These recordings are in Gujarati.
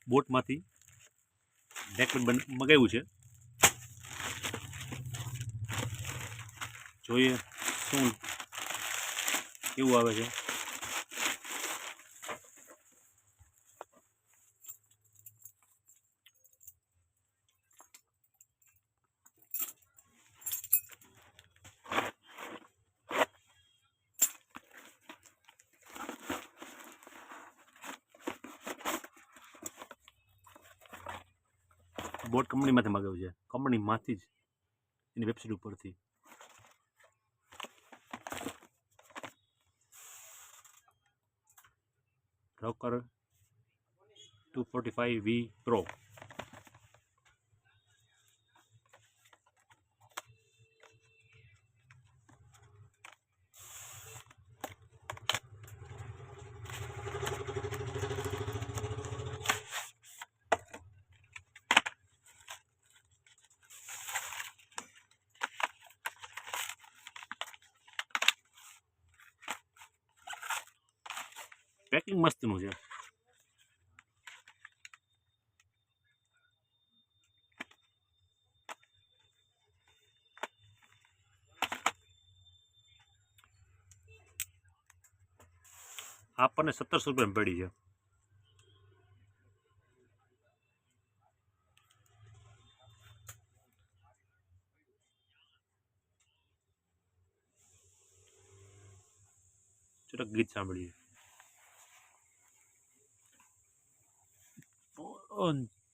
બોટમાંથી નેકબેન્ડ મગાવ્યું છે. જોઈએ શું કેવું આવે છે. બોટ કંપનીમાંથી મગાવ્યું છે, કંપનીમાંથી જ, એની વેબસાઇટ ઉપરથી. Rocker 245V Pro. પેકિંગ મસ્તનું છે. આપણને 1700 રૂપિયામાં પડી છે. ચલો ગીત સાંભળીએ.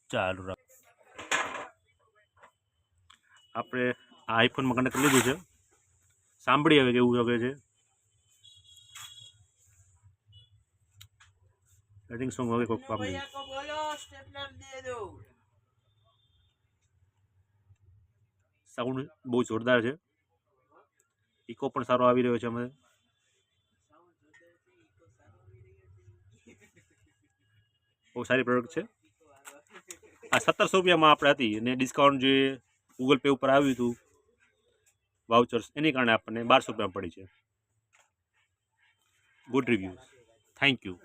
ચાલુ રાખ. આપણે આ આઈફોનમાં કનેક્ટ કરી લીધું છે. સાંભળી હવે કેવું લાગે છે. રેડિંગ સોંગ હવે કોઈક કામ નહીં. સાઉન્ડ બહુ જોરદાર છે. ઇકો પણ સારો આવી રહ્યો છે. અમે બહુ સારી પ્રોડક્ટ છે. આ 1700 રૂપિયામાં આપણે હતી અને ડિસ્કાઉન્ટ જે ગૂગલ પે ઉપર આવ્યું હતું વાઉચર્સ, એની કારણે આપણને 1200 રૂપિયામાં પડી છે. Good reviews. Thank you.